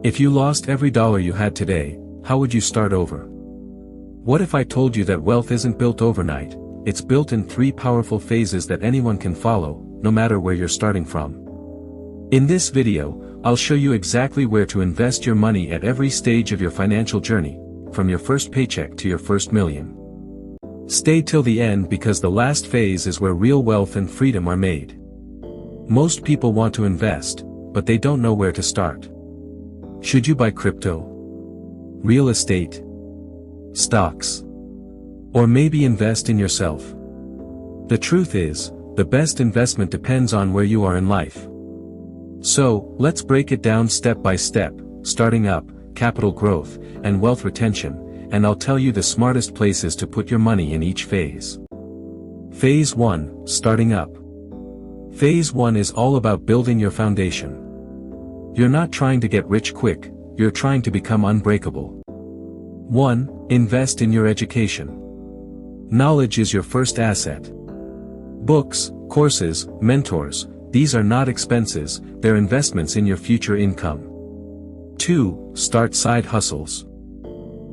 If you lost every dollar you had today, how would you start over? What if I told you that wealth isn't built overnight, it's built in 3 powerful phases that anyone can follow, no matter where you're starting from? In this video, I'll show you exactly where to invest your money at every stage of your financial journey, from your first paycheck to your first million. Stay till the end because the last phase is where real wealth and freedom are made. Most people want to invest, but they don't know where to start. Should you buy crypto? Real estate? Stocks? Or maybe invest in yourself? The truth is, the best investment depends on where you are in life. So, let's break it down step by step, starting up, capital growth, and wealth retention, and I'll tell you the smartest places to put your money in each phase. Phase 1, starting up. Phase 1 is all about building your foundation. You're not trying to get rich quick, you're trying to become unbreakable. 1. Invest in your education. Knowledge is your first asset. Books, courses, mentors, these are not expenses, they're investments in your future income. 2. Start side hustles.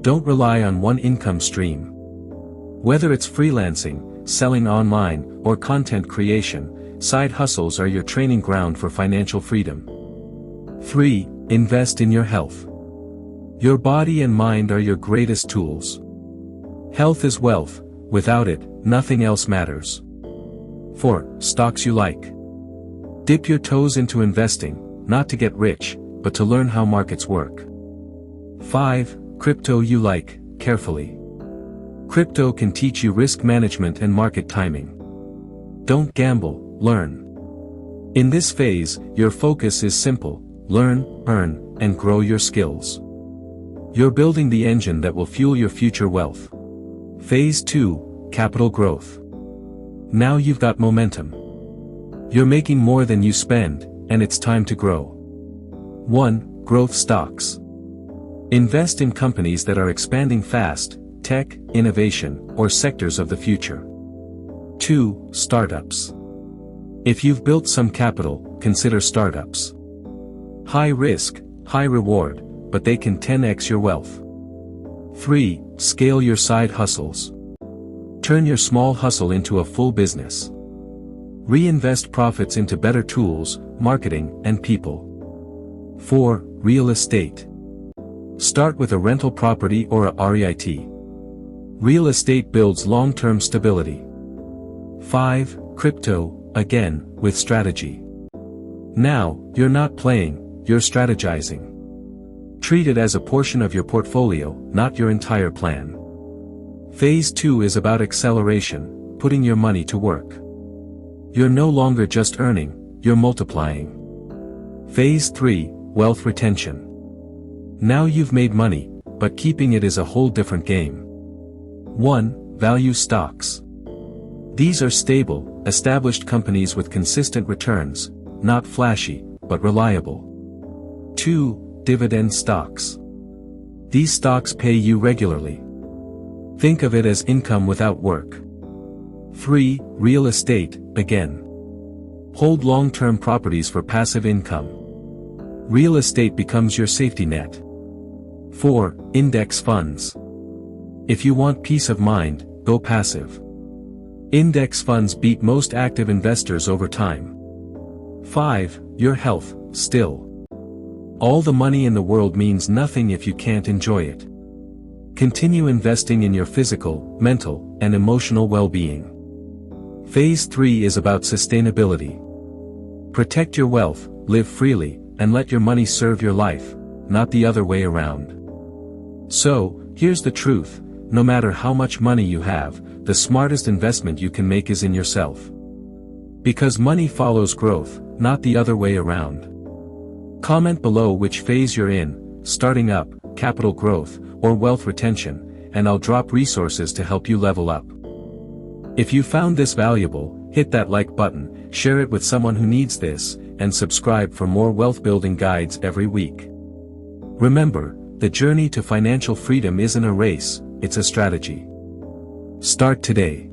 Don't rely on one income stream. Whether it's freelancing, selling online, or content creation, side hustles are your training ground for financial freedom. 3. Invest in your health. Your body and mind are your greatest tools. Health is wealth, without it, nothing else matters. 4. Stocks you like. Dip your toes into investing, not to get rich, but to learn how markets work. 5. Crypto you like, carefully. Crypto can teach you risk management and market timing. Don't gamble, learn. In this phase, your focus is simple: learn, earn, and grow your skills. You're building the engine that will fuel your future wealth. Phase 2, capital growth. Now you've got momentum. You're making more than you spend, and it's time to grow. 1. Growth stocks. Invest in companies that are expanding fast, tech, innovation, or sectors of the future. 2. Startups. If you've built some capital, consider startups. High risk, high reward, but they can 10x your wealth. 3. Scale your side hustles. Turn your small hustle into a full business. Reinvest profits into better tools, marketing, and people. 4. Real estate. Start with a rental property or a REIT. Real estate builds long-term stability. 5. Crypto, again, with strategy. Now, you're not playing, you're strategizing. Treat it as a portion of your portfolio, not your entire plan. Phase 2 is about acceleration, putting your money to work. You're no longer just earning, you're multiplying. Phase 3, wealth retention. Now you've made money, but keeping it is a whole different game. 1. Value stocks. These are stable, established companies with consistent returns, not flashy, but reliable. 2. Dividend stocks. These stocks pay you regularly. Think of it as income without work. 3. Real estate, again. Hold long-term properties for passive income. Real estate becomes your safety net. 4. Index funds. If you want peace of mind, go passive. Index funds beat most active investors over time. 5. Your health, still. All the money in the world means nothing if you can't enjoy it. Continue investing in your physical, mental, and emotional well-being. Phase 3 is about sustainability. Protect your wealth, live freely, and let your money serve your life, not the other way around. So, here's the truth: no matter how much money you have, the smartest investment you can make is in yourself. Because money follows growth, not the other way around. Comment below which phase you're in, starting up, capital growth, or wealth retention, and I'll drop resources to help you level up. If you found this valuable, hit that like button, share it with someone who needs this, and subscribe for more wealth-building guides every week. Remember, the journey to financial freedom isn't a race, it's a strategy. Start today.